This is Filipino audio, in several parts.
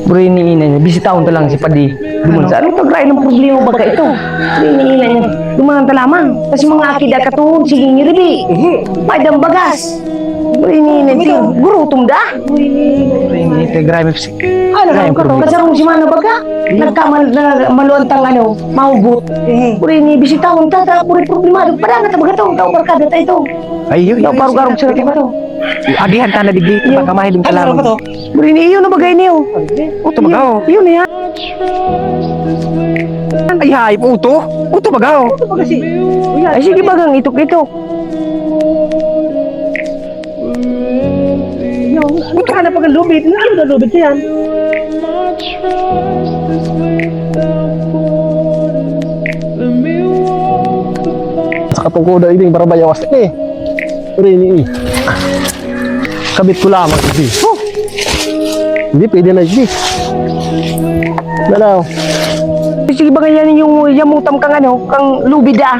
Buri ni ina niya, bisitaon ta lang si Padi. Duman sa, ano tagrain ng problema ba ka ito? Buri ni ina niya, duman ta lamang. Kasi mga akida katuhod, sige ni Ribi. Paidang bagas. Buri ni ina niya, guru tumda. Buri ni ina, grabe si. Ano ka to? Kasarong si Mana baga? Nagkamaluantang ano, mahugot. Buri ni bisitaon ta, puri problemado. Padang na baga to, tao barkada ta ito. Ayun, Tao parang sa ba to? agihan ta na digdi, baka mahiling ka lang. Buri ni iyo na bagay niyo. Uto magaw. Iyo na yan. Ay hay, uto. Uto magaw. Ay sige bagang itok-itok. Uto ka na pag lubid. Ano na lubid yan? Sa katungkudan ini para bayawas ni. Rini. Kabit ko lamang hindi. Hindi pwede na hindi. Dalaw. Sige ba ganyan yung yamutam kang ano, kang lubid ah.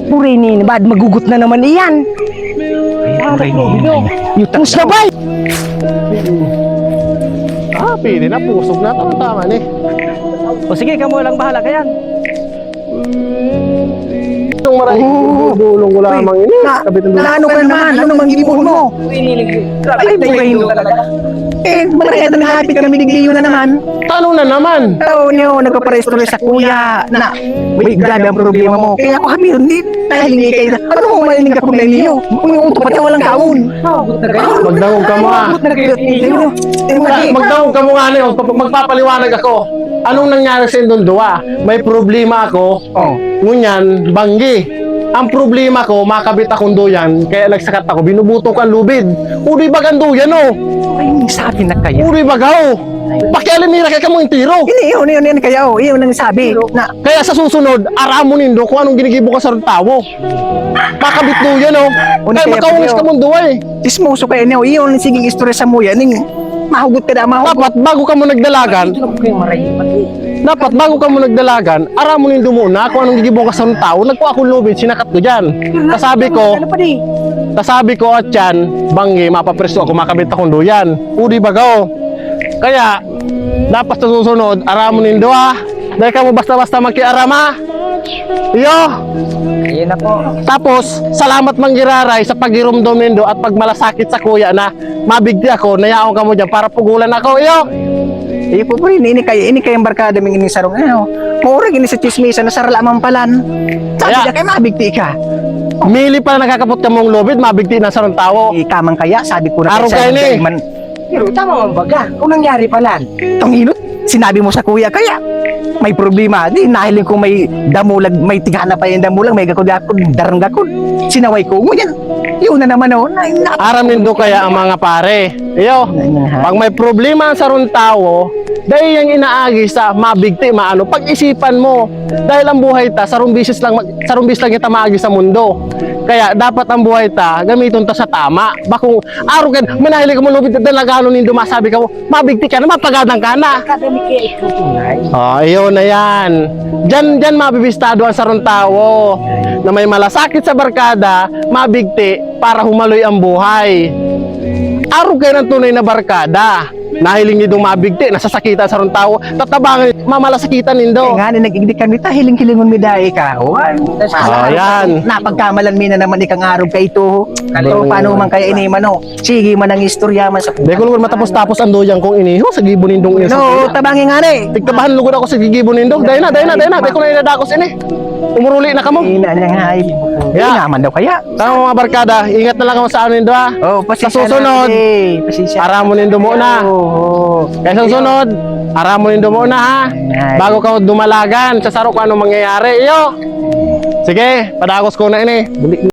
Puri ni, bad magugot na naman iyan. Yutang Sabay! Pwede na pusog na tama ni. O sige, kamo lang bahala kayan. Yung maraming dulong ko lamang ini. Kabit ng Ano ka naman? Ano mang gibon mo? Ay, buhay talaga. Eh, malaki na happy kami nigliyo na naman. tanong na naman. Oo niyo, nagpaparestory sa kuya na may grabe ang problema mo. Kaya ako kami yun, dahil hindi kayo na, ano mo marinig ka problema niyo? Kung yung uto pati walang kaon. Magdangog ka mo nga. Magdangog ka mo nga niyo. Magpapaliwanag ako. Anong nangyari sa Indondua? May problema ako. Ngunyan, banggi. Ang problema ko, makabit akong duyan, kaya nagsakat ako, binubutok ang lubid. Uri bagang duyan, oh. Ay, sabi na kayo. Uri bagaw. Pakialinira ka mo yung tiro. Yun kaya, iyon ang sabi. Na, Kaya sa susunod, aramunin do kung anong ginigibo ka sa tawo. Makabit duyan, oh. Kaya makawangis ka mong duwa, eh. ismoso kayo niyo, iyon ang siging istorya sa muya, ning mahugot ka na, mahugot. Dapat, bago ka mo nagdalagan, aramunin do muna kung anong gigibo ka sa tao. Nagkuha akong lubid, sinakat ko dyan. Tasabi ko at yan, banggi, mapapresto ako, makabit akong duyan. Uri bagaw. Kaya, dapat sa susunod, aramunin do, ah. Dahil ka mo basta-basta magkiarama. Iyo. Ayun na po. Tapos, salamat manggiraray sa pagirumdom nindo at pagmalasakit sa kuya na mabigti ako, nayaon ka mo dyan para pugulan ako. Iyo. Eh po ini kayo ang barkada ming ining sarong ano. Murag ini sa chismisa na sarala mampalan. Sabi Kaya- niya kay mabigti ka. Mili pala nakakapot ka mong lubid, mabigti na sa tao. Kamang kaya sabi ko na Araw kayo ni. Pero tama man baga, kung nangyari pala. Tong sinabi mo sa kuya kaya may problema. Di nahiling ko may damulag, may tigana pa yung damulag, may gakod-gakod, darang-gakod. Sinaway ko, ngunyan. Yun na naman oh. Aram nindo kaya ang mga pare. Iyo. Pag may problema sa tao, dahil yung inaagi sa mabigti, maano, pag-isipan mo. Dahil ang buhay ta, sarumbis lang kita maagi sa mundo. Kaya dapat ang buhay ta, gamiton ta sa tama. Bakong araw ka, manahili ka mo lubid at dalagano nindo, masabi ka mo, mabigti ka na, mapagadang ka na. Academic kaya ikaw tunay. Ayun na yan. Diyan mabibistado ang sarong tao na may malasakit sa barkada, mabigti para humaloy ang buhay. Araw kayo ng tunay na barkada. Nahiling niyo mabigti, nasasakitan sa sarong tao, tatabangan, mamalasakitan nindo. Nga, nag-igdikan mi ta, hiling-hilingon mi dahi ka. Ayan. Napagkamalan mi na naman ikang araw ka ito. So, paano man kaya ini man oh. Sige man ang istorya man sa Di ko lugar matapos-tapos ang doyang kong iniho sa gibon nindong ina. No, tabangi nga ni. Tigtabahan lugod ako sa gibon nindong. Dahil na. Di ko na inadakos ini. Umuruli na ka mo. Ina niya nga ay. Yeah. Naman daw kaya. Tama mga barkada, ingat na lang ako sa amin nindo ha. Oh, Sa susunod, aramunin do muna. Kaya sa susunod, aramunin do muna ha. Bago ka dumalagan, sa saro kung anong mangyayari. Iyo. Sige, padakos ko na ini.